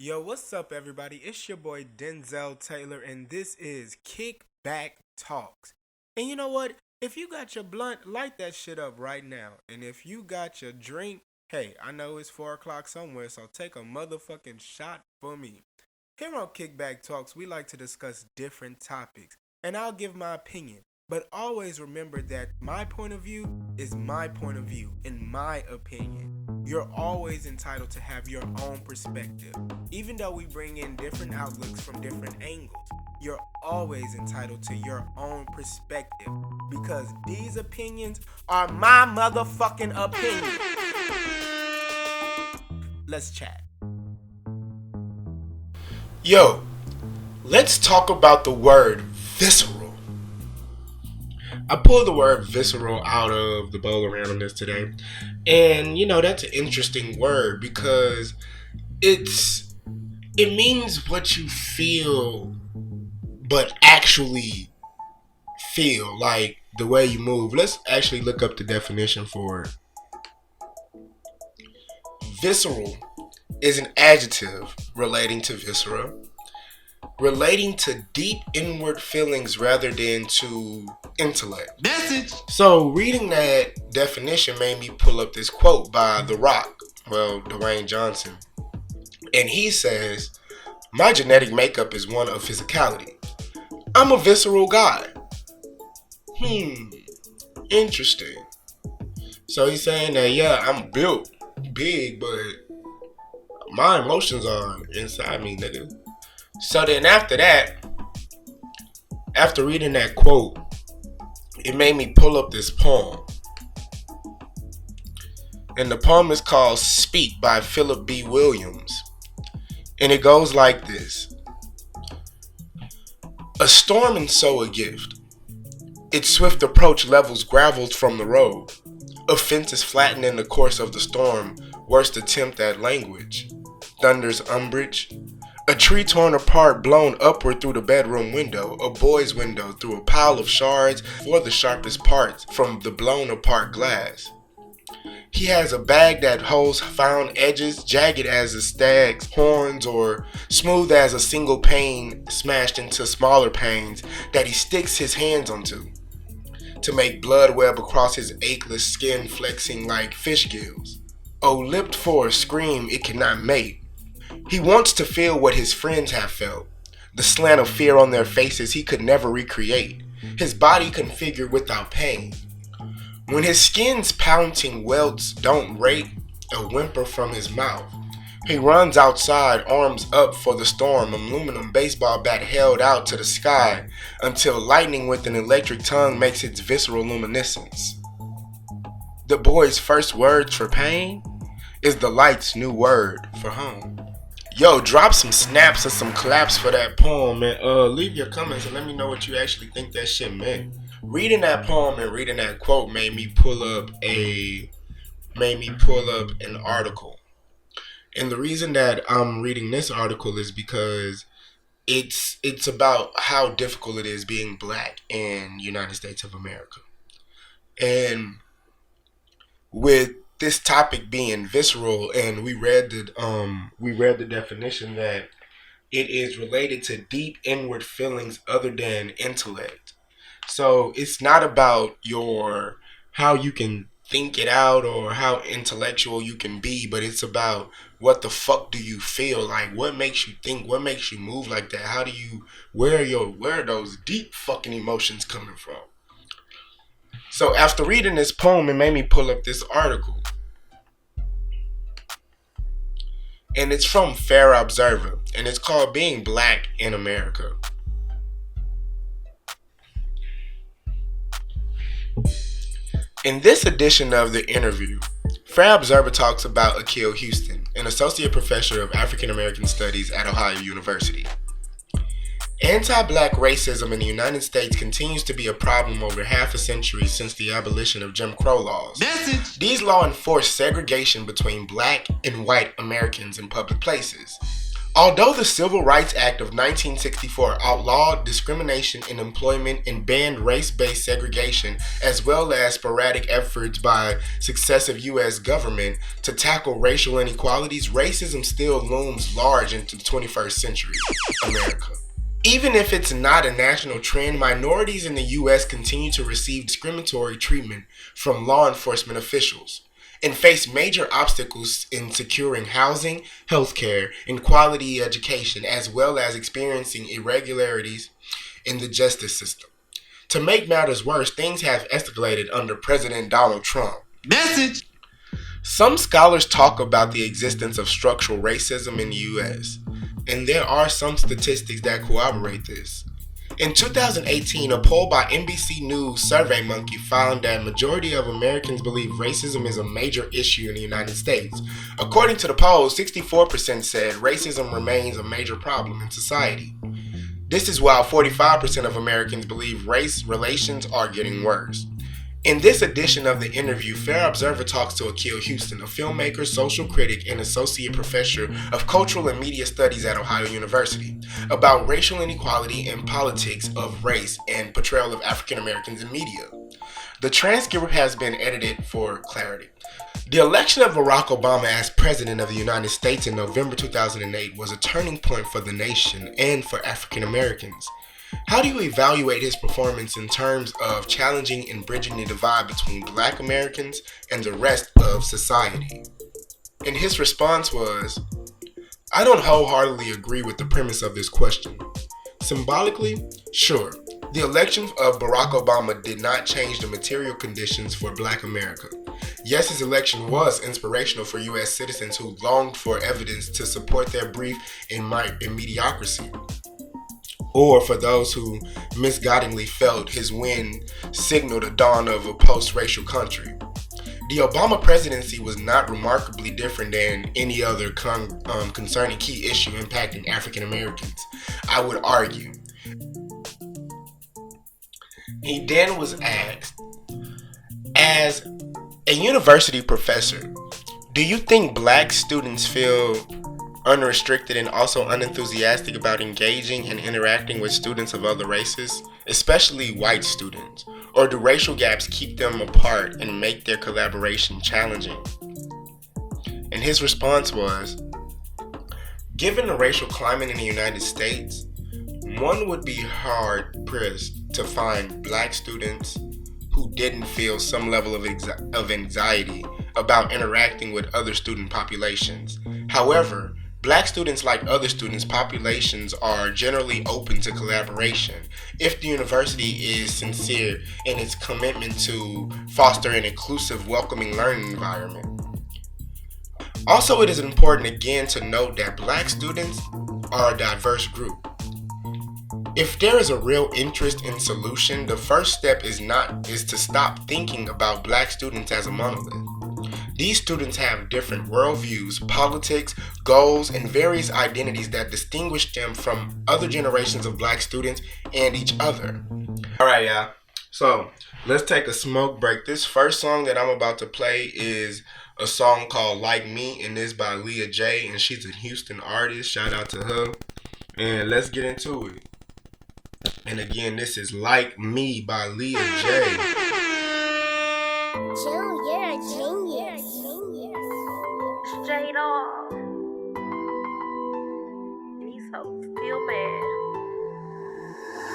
Yo, what's up, everybody? It's your boy Denzel Taylor, and this is Kickback Talks. And you know what? If you got your blunt, light that shit up right now. And if you got your drink, hey, I know it's 4 o'clock somewhere, so take a motherfucking shot for me. Here on Kickback Talks, we like to discuss different topics, and I'll give my opinion. But always remember that my point of view is my point of view, in my opinion. You're always entitled to have your own perspective. Even though we bring in different outlooks from different angles, you're always entitled to your own perspective because these opinions are my motherfucking opinion. Let's chat. Yo, let's talk about the word visceral. I pulled the word visceral out of the bowl of randomness today. And that's an interesting word because it's it means what you feel but actually feel, like the way you move. Let's actually look up the definition for it. Visceral is an adjective relating to viscera, relating to deep inward feelings rather than to intellect. Message. So reading that definition made me pull up this quote by The Rock, Dwayne Johnson. And he says, "My genetic makeup is one of physicality. I'm a visceral guy." Interesting. So he's saying that, yeah, I'm built big, but my emotions are inside me, nigga. So then after that, after reading that quote, it made me pull up this poem. And the poem is called Speak by Philip B. Williams. And it goes like this. A storm and so a gift. Its swift approach levels gravels from the road. Offenses flatten in the course of the storm. Worst attempt at language. Thunder's umbrage. A tree torn apart, blown upward through the bedroom window, a boy's window through a pile of shards for the sharpest parts from the blown apart glass. He has a bag that holds found edges, jagged as a stag's horns or smooth as a single pane smashed into smaller panes that he sticks his hands onto to make blood web across his acheless skin flexing like fish gills. Oh, lipped for a scream it cannot make. He wants to feel what his friends have felt, the slant of fear on their faces he could never recreate, his body configured without pain. When his skin's pouncing welts don't rate a whimper from his mouth, he runs outside, arms up for the storm, aluminum baseball bat held out to the sky until lightning with an electric tongue makes its visceral luminescence. The boy's first words for pain is the light's new word for home. Yo, drop some snaps or some claps for that poem, and leave your comments and let me know what you actually think that shit meant. Reading that poem and reading that quote made me pull up an article. And the reason that I'm reading this article is because it's about how difficult it is being black in United States of America. And with this topic being visceral, and we read the definition that it is related to deep inward feelings other than intellect. So it's not about how you can think it out or how intellectual you can be, but it's about what the fuck do you feel like? What makes you think? What makes you move like that? Where are those deep fucking emotions coming from? So after reading this poem, it made me pull up this article. And it's from Fair Observer, and it's called Being Black in America. In this edition of the interview, Fair Observer talks about Akil Houston, an associate professor of African American Studies at Ohio University. Anti-black racism in the United States continues to be a problem over half a century since the abolition of Jim Crow laws. Message. These laws enforce segregation between black and white Americans in public places, Although the Civil Rights Act of 1964 outlawed discrimination in employment and banned race-based segregation, as well as sporadic efforts by successive U.S. government to tackle racial inequalities, racism still looms large into the 21st century America. Even if it's not a national trend, minorities in the U.S. continue to receive discriminatory treatment from law enforcement officials and face major obstacles in securing housing, healthcare, and quality education, as well as experiencing irregularities in the justice system. To make matters worse, things have escalated under President Donald Trump. Message! Some scholars talk about the existence of structural racism in the U.S., and there are some statistics that corroborate this. In 2018, a poll by NBC News SurveyMonkey found that majority of Americans believe racism is a major issue in the United States. According to the poll, 64% said racism remains a major problem in society. This is while 45% of Americans believe race relations are getting worse. In this edition of the interview, Fair Observer talks to Akil Houston, a filmmaker, social critic, and associate professor of cultural and media studies at Ohio University, about racial inequality and politics of race and portrayal of African Americans in media. The transcript has been edited for clarity. The election of Barack Obama as President of the United States in November 2008 was a turning point for the nation and for African Americans. How do you evaluate his performance in terms of challenging and bridging the divide between Black Americans and the rest of society? And his response was, I don't wholeheartedly agree with the premise of this question. Symbolically, sure, the election of Barack Obama did not change the material conditions for Black America. Yes, his election was inspirational for U.S. citizens who longed for evidence to support their belief in mediocrity, or for those who misguidingly felt his win signaled the dawn of a post-racial country. The Obama presidency was not remarkably different than any other concerning key issue impacting African Americans, I would argue. He then was asked, as a university professor, do you think Black students feel unrestricted and also unenthusiastic about engaging and interacting with students of other races, especially white students? Or do racial gaps keep them apart and make their collaboration challenging? And his response was, given the racial climate in the United States, one would be hard pressed to find Black students who didn't feel some level of anxiety about interacting with other student populations. However, Black students, like other students' populations, are generally open to collaboration if the university is sincere in its commitment to foster an inclusive, welcoming learning environment. Also, it is important again to note that Black students are a diverse group. If there is a real interest in solution, the first step is to stop thinking about Black students as a monolith. These students have different worldviews, politics, goals, and various identities that distinguish them from other generations of Black students and each other. Alright, y'all. So, let's take a smoke break. This first song that I'm about to play is a song called Like Me, and it's by L.A.G, and she's a Houston artist. Shout out to her. And let's get into it. And again, this is Like Me by L.A.G. Joe, you're a genius. Straight off. These hoes feel bad.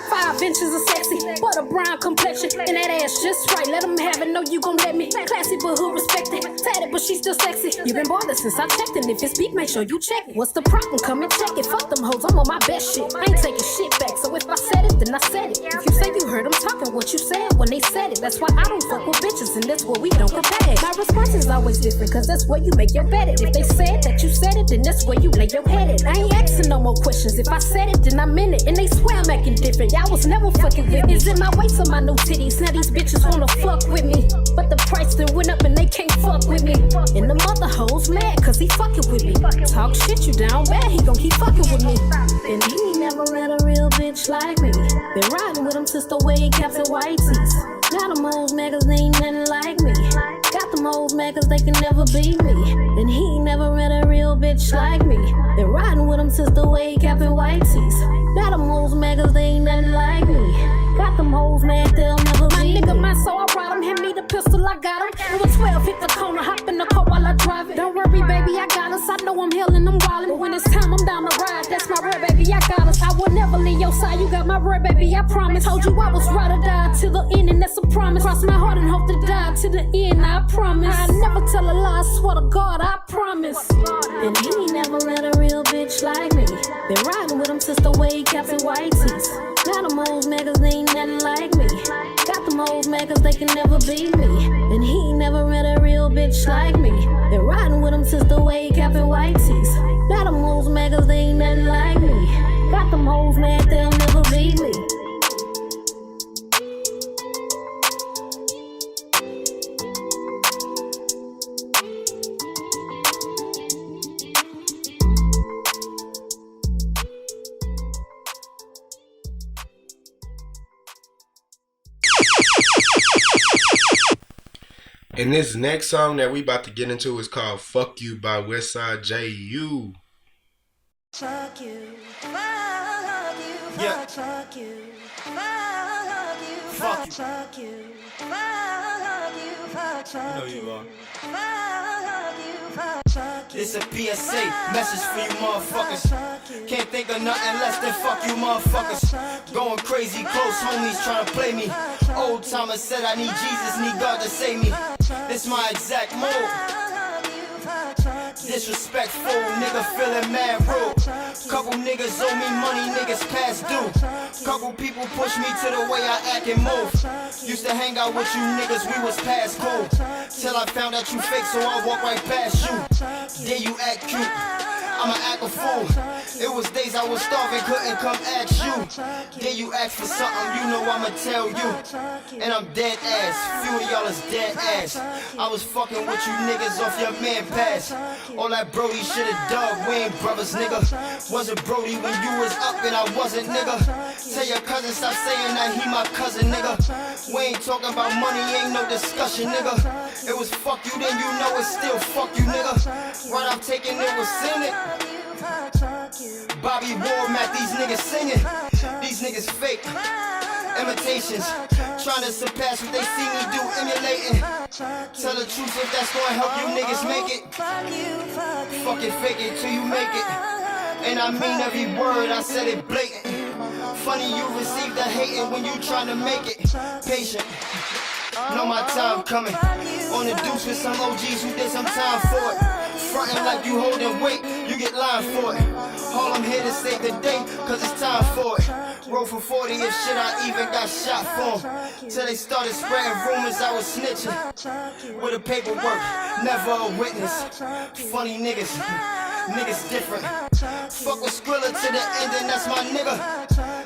5 inches of sexy, but a brown complexion, and that ass just right. Let them have it, know you gon' let me. Classy but who respected, tatted but she still sexy. You been bothered since I checked, and if it's beat, make sure you check it. What's the problem? Come and check it. Fuck them hoes, I'm on my best shit. I ain't taking shit back, so if I said it, then I said it. If you say you heard them talking, what you said when they said it. That's why I don't fuck with bitches, and that's where we don't compare. My response is always different, cause that's where you make your bed at. If they said that you said it, then that's where you lay your head at. I ain't asking no more questions. If I said it, then I meant it. And they swear I'm acting different. Y'all was never fucking with me. Is it my waist or my new titties? Now these bitches wanna fuck with me, but the price done went up and they can't fuck with me. And the mother hoes mad cause he fucking with me. Talk shit, you down bad, he gon' keep fucking with me. And he never met a real bitch like me. Been riding with him since the way he kept the white tees. Now them hoes niggas ain't nothing like me. Got them them hoes mad cause they can never beat me. And he ain't never met a real bitch like me. Been riding with him since the way he kept in white tees. Now them hoes mad cause they ain't nothing like me. Got them hoes mad, they'll never be nigga, man, so I brought him. Hand me the pistol, I got him. It was 12, hit the corner, hop in the car while I drive it. Don't worry, baby, I got us. I know I'm healing, I'm wildin'. But when it's time, I'm down to ride. That's my red, baby, I got us. I will never leave your side, you got my red, baby, I promise. Told you I was ride or die to the end, and that's a promise. Cross my heart and hope to die to the end, I promise. I never tell a lie, I swear to God, I promise. And he ain't never met a real bitch like me. Been riding with him since the way he kept it white tees. Now them hoes mad cause they ain't nothing like me. Got them hoes mad cause they can never beat me. And he ain't never met a real bitch like me. Been riding with him since the way he kept it white tees. Now them hoes mad cause they ain't nothing like me. Got them hoes mad, they'll never beat me. And this next song that we about to get into is called Fuck You by Westside J.U. Fuck you, fuck you, Yeah. fuck you, Fuck you. fuck you, fuck you, fuck You know you are. fuck you. It's a PSA message for you motherfuckers. Can't think of nothing less than fuck you motherfuckers. Going crazy, close homies trying to play me. Old timer said I need Jesus, need God to save me. This my exact mode. Disrespectful, nigga feeling mad rude. Couple niggas owe me money, niggas past due. Couple people push me to the way I act and move. Used to hang out with you niggas, we was past cool. Till I found out you fake, so I walk right past you. Then you act cute, I'ma act a fool. It was days I was starving, couldn't come ask you. Then you ask for something, you know I'ma tell you. And I'm dead ass, few of y'all is dead ass. I was fucking with you niggas off your man pass. All that Brody shit is dog, we ain't brothers, nigga. Wasn't Brody when you was up and I wasn't, nigga. Tell your cousin stop saying that he my cousin, nigga. We ain't talking about money, ain't no discussion, nigga. It was fuck you, then you know it's still fuck you, nigga. Right, I'm taking it, was in it. Bobby Ward, Matt, these niggas singing. These niggas fake. Imitations. Trying to surpass what they see me do, emulating. Tell the truth if that's gonna help you niggas make it. Fucking fake it till you make it. And I mean every word, I said it blatant. Funny you receive the hating when you trying to make it. Patient. Know my time coming. On the deuce with some OGs who did some time for it. Frontin' like you holding weight, you get lined for it. All I'm here to save the day, cause it's time for it. Roll for 40 if shit I even got shot for 'em. Till they started spreading rumors I was snitching. With the paperwork, never a witness. Funny niggas, niggas different. Fuck with Skrilla to the end and that's my nigga.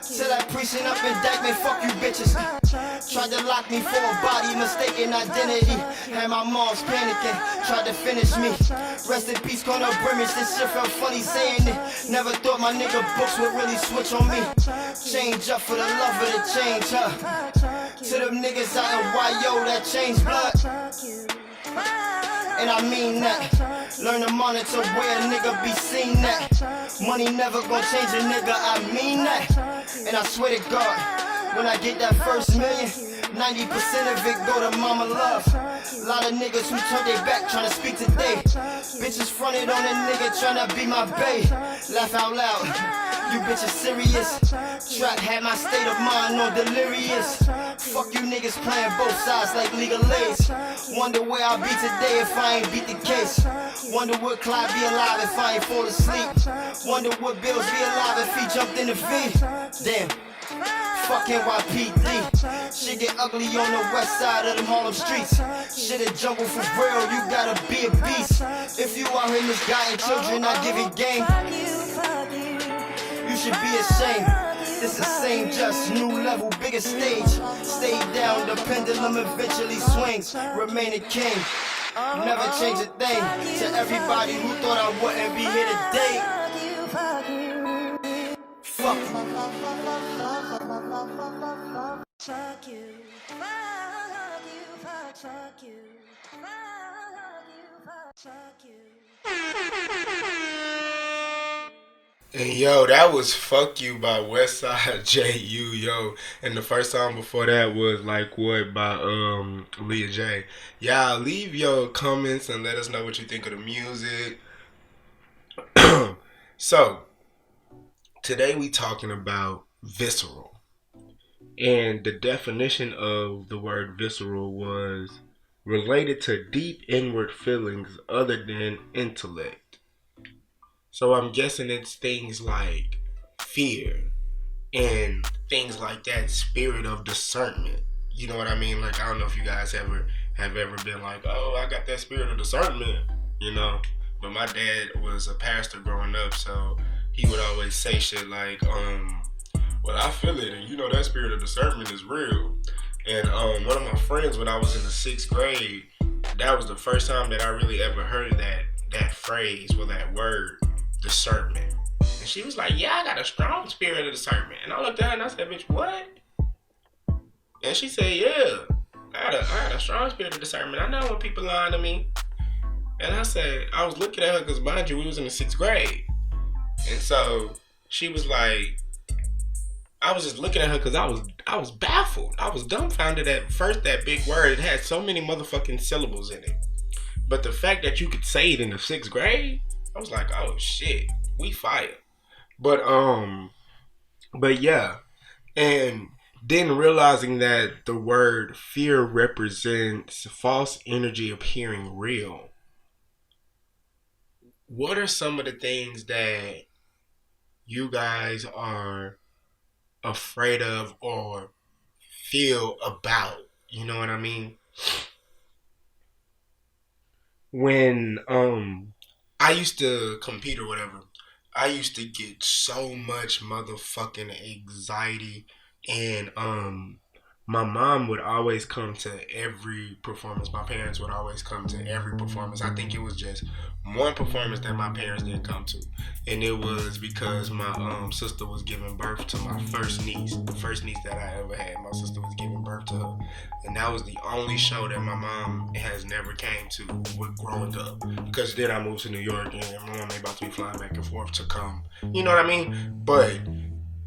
Till that precinct up indictment, fuck you bitches. Tried to lock me for a body, mistaken identity. Had my moms panicking, tried to finish me. Rest in peace, Corner Brimage, this shit felt funny saying it. Never thought my nigga books would really switch on me. Change up for the love of the change, huh? To them niggas out in YO that changed blood. And I mean that. Learn to monitor where a nigga be seen at. Money never gon' change a nigga, I mean that. And I swear to God, when I get that first million, 90% of it go to mama love. Lot of niggas who turned their back tryna speak today. Bitches fronted on a nigga tryna be my bae. Laugh out loud, you bitches serious. Trap had my state of mind on delirious. Fuck you niggas playing both sides like League of L.A.G. Wonder where I'll be today if I ain't beat the case. Wonder would Clyde be alive if I ain't fall asleep. Wonder would Bills be alive if he jumped in the V. Damn. Fuck NYPD. Shit get ugly on the west side of them Harlem streets. Shit a jungle for real, you gotta be a beast. If you out here misguiding children, I give it game. You should be ashamed. It's the same, just new level, bigger stage. Stay down, the pendulum eventually swings. Remain a king, never change a thing. To everybody who thought I wouldn't be here today, fuck you. Fuck you, fuck you, fuck you, fuck you. And yo, that was Fuck You by Westside J.U. Yo. And the first song before that was Like What by L.A.G. Y'all leave your comments and let us know what you think of the music. So, today we talking about visceral. And the definition of the word visceral was related to deep inward feelings other than intellect. So I'm guessing it's things like fear and things like that, spirit of discernment. You know what I mean? Like, I don't know if you guys have ever been like, oh, I got that spirit of discernment, you know? But my dad was a pastor growing up, so he would always say shit like, well, I feel it, and you know that spirit of discernment is real. And one of my friends, when I was in the 6th grade, that was the first time that I really ever heard that phrase, or that word, discernment. And she was like, yeah, I got a strong spirit of discernment. And I looked at her and I said, bitch, what? And she said, yeah, I got a strong spirit of discernment. I know when people lying to me. And I said, I was looking at her because, mind you, we was in the 6th grade. And so she was like, I was just looking at her because I was baffled. I was dumbfounded at first. That big word, it had so many motherfucking syllables in it. But the fact that you could say it in the 6th grade, I was like, oh shit, we fire. But yeah. And then realizing that the word fear represents false energy appearing real. What are some of the things that you guys are afraid of or feel about? You know what I mean? When I used to compete or whatever, I used to get so much motherfucking anxiety, and my mom would always come to every performance. My parents would always come to every performance. I think it was just one performance that my parents didn't come to, and it was because my sister was giving birth to my first niece, the first niece that I ever had. My sister was giving birth to her, and that was the only show that my mom has never came to with growing up, because then I moved to New York and my mom ain't about to be flying back and forth to come, you know what I mean? But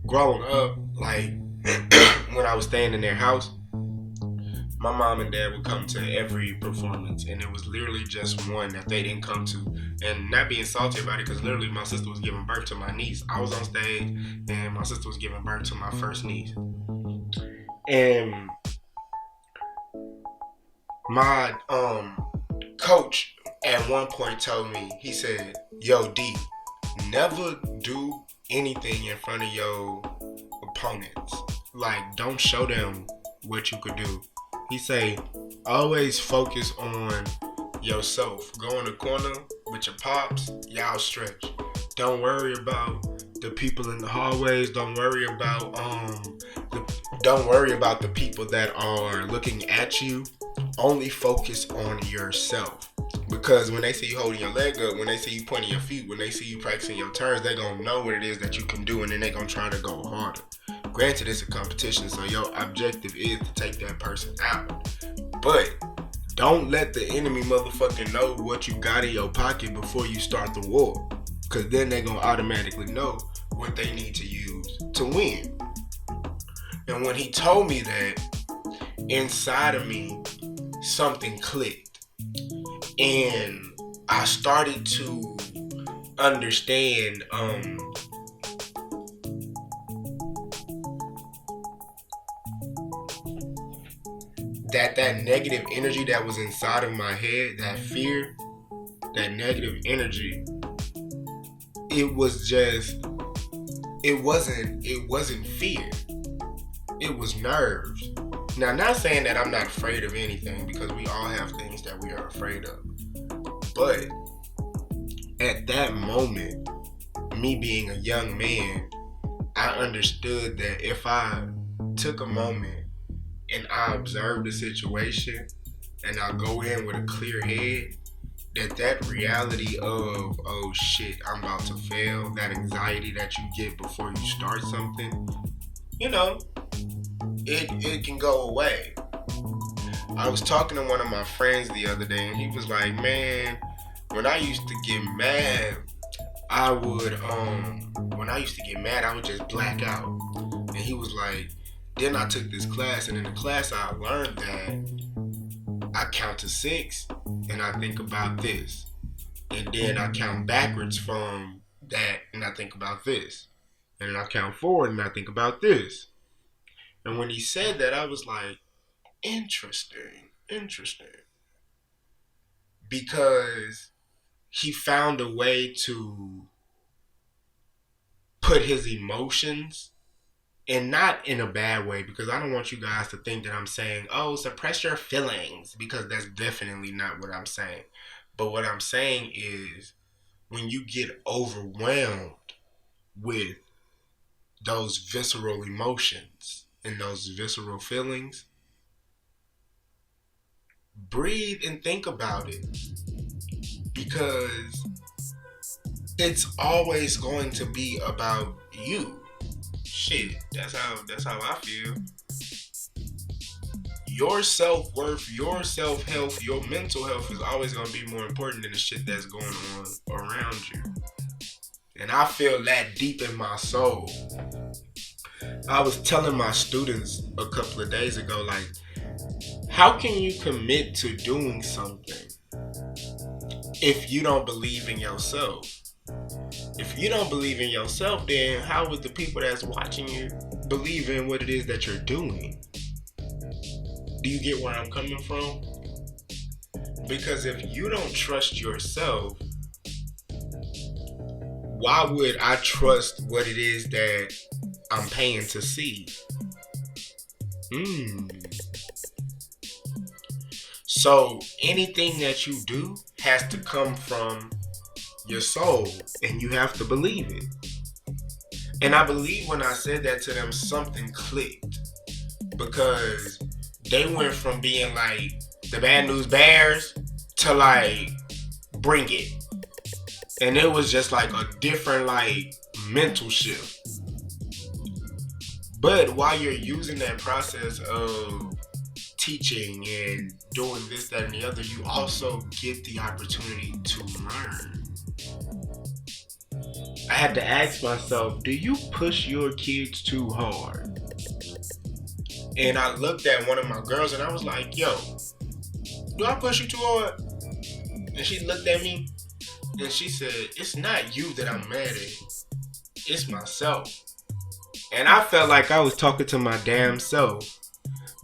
growing up, like when I was staying in their house, my mom and dad would come to every performance, and it was literally just one that they didn't come to. And not being salty about it, because literally my sister was giving birth to my niece. I was on stage, and my sister was giving birth to my first niece. And my coach at one point told me, he said, yo, D, never do anything in front of your opponents. Like, don't show them what you could do. He say, always focus on yourself. Go in the corner with your pops, y'all stretch. Don't worry about the people in the hallways. Don't worry about the people that are looking at you. Only focus on yourself. Because when they see you holding your leg up, when they see you pointing your feet, when they see you practicing your turns, they gonna know what it is that you can do, and then they gonna try to go harder. Granted, it's a competition, so your objective is to take that person out. But don't let the enemy motherfucking know what you got in your pocket before you start the war. Because then they gonna automatically know what they need to use to win. And when he told me that, inside of me, something clicked. And I started to understand that negative energy that was inside of my head, that fear, that negative energy, it wasn't fear. It was nerves. Now, not saying that I'm not afraid of anything, because we all have things that we are afraid of. But at that moment, me being a young man, I understood that if I took a moment and I observed the situation and I go in with a clear head, that reality of, oh shit, I'm about to fail, that anxiety that you get before you start something, you know, it can go away. I was talking to one of my friends the other day, and he was like, man, when I used to get mad, I would just black out. And he was like, then I took this class, and in the class I learned that I count to 6 and I think about this. And then I count backwards from that and I think about this. And then I count forward and I think about this. And when he said that, I was like, interesting. Because he found a way to put his emotions, and not in a bad way, because I don't want you guys to think that I'm saying, oh, suppress your feelings, because that's definitely not what I'm saying. But what I'm saying is, when you get overwhelmed with those visceral emotions and those visceral feelings, breathe and think about it, because it's always going to be about you. Shit, that's how I feel. Your self-worth, your self-health, your mental health is always going to be more important than the shit that's going on around you. And I feel that deep in my soul. I was telling my students a couple of days ago, like, how can you commit to doing something if you don't believe in yourself? If you don't believe in yourself, then how would the people that's watching you believe in what it is that you're doing? Do you get where I'm coming from? Because if you don't trust yourself, why would I trust what it is that I'm paying to see? So anything that you do has to come from your soul, and you have to believe it. And I believe when I said that to them, something clicked, because they went from being like the Bad News Bears to like Bring It. And it was just like a different like mental shift. But while you're using that process of teaching and doing this, that, and the other, you also get the opportunity to learn. I had to ask myself, do you push your kids too hard? And I looked at one of my girls and I was like, yo, do I push you too hard? And she looked at me and she said, it's not you that I'm mad at, it's myself. And I felt like I was talking to my damn self.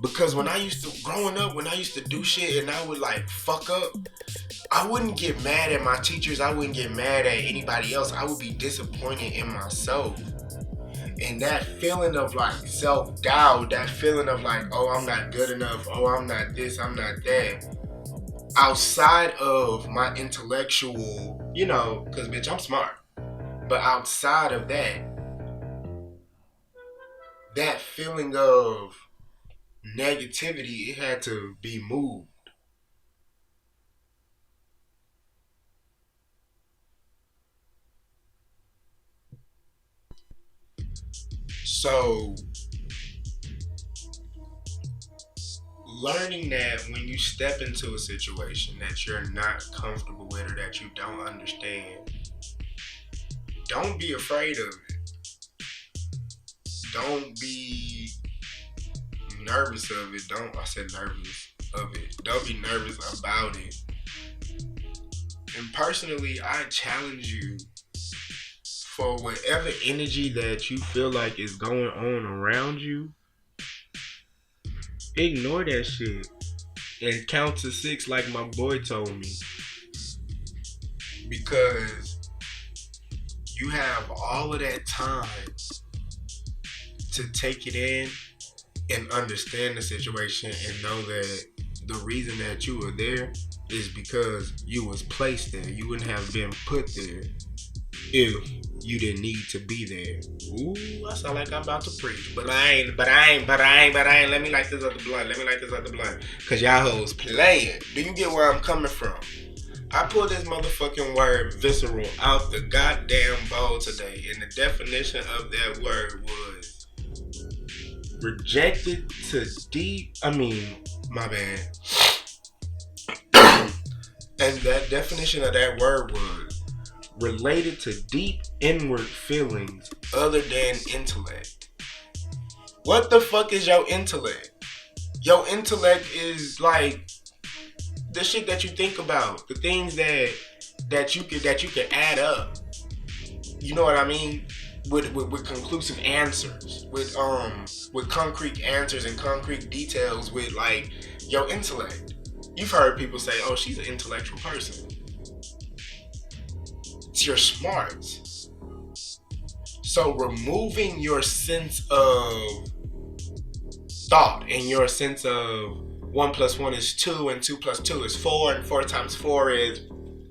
Because when I used to, growing up, when I used to do shit and I would like fuck up, I wouldn't get mad at my teachers. I wouldn't get mad at anybody else. I would be disappointed in myself. And that feeling of like self-doubt, that feeling of like, oh, I'm not good enough. Oh, I'm not this, I'm not that. Outside of my intellectual, you know, because bitch, I'm smart. But outside of that, that feeling of negativity, it had to be moved. So, learning that when you step into a situation that you're not comfortable with or that you don't understand, don't be afraid of it. Don't be nervous of it. Don't be nervous about it. And personally, I challenge you, for whatever energy that you feel like is going on around you, ignore that shit and count to 6 like my boy told me. Because you have all of that time to take it in and understand the situation and know that the reason that you were there is because you was placed there. You wouldn't have been put there if you didn't need to be there. Ooh, I sound like I'm about to preach. But I ain't. Let me light this other blunt. Cause y'all hoes playing. Do you get where I'm coming from? I pulled this motherfucking word visceral out the goddamn bowl today. And the definition of that word was rejected to deep. My bad. And that definition of that word was related to deep inward feelings other than intellect. What the fuck is your intellect? Your intellect is like the shit that you think about, the things that you can add up. You know what I mean? With conclusive answers, with concrete answers and concrete details, with like your intellect. You've heard people say, "Oh, she's an intellectual person." It's your smarts. So removing your sense of thought and your sense of 1 + 1 is 2 and 2 + 2 is 4 and 4 × 4 is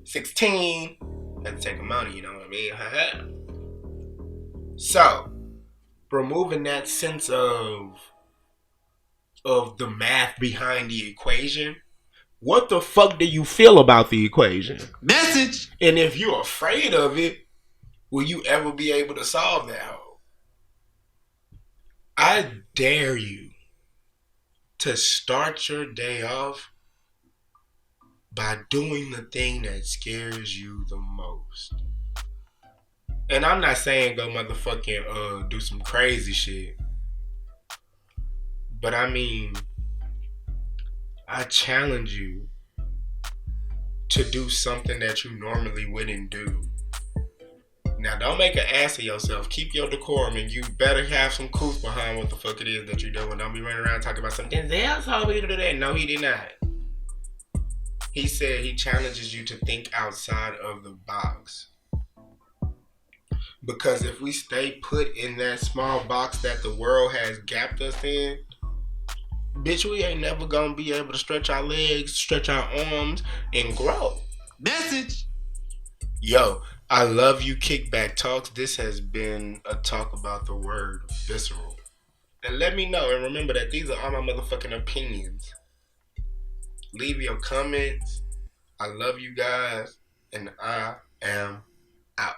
16. Doesn't take money, you know what I mean? So, removing that sense of the math behind the equation, what the fuck do you feel about the equation? Message! And if you're afraid of it, will you ever be able to solve that hoe? I dare you to start your day off by doing the thing that scares you the most. And I'm not saying go motherfucking do some crazy shit. But I mean, I challenge you to do something that you normally wouldn't do. Now, don't make an ass of yourself. Keep your decorum, and you better have some couth behind what the fuck it is that you're doing. Don't be running around talking about something. Denzel told me to do that. No, he did not. He said he challenges you to think outside of the box. Because if we stay put in that small box that the world has gapped us in, bitch, we ain't never gonna be able to stretch our legs, stretch our arms, and grow. Message! Yo, I love you, Kickback Talks. This has been a talk about the word visceral. And let me know, and remember that these are all my motherfucking opinions. Leave your comments. I love you guys, and I am out.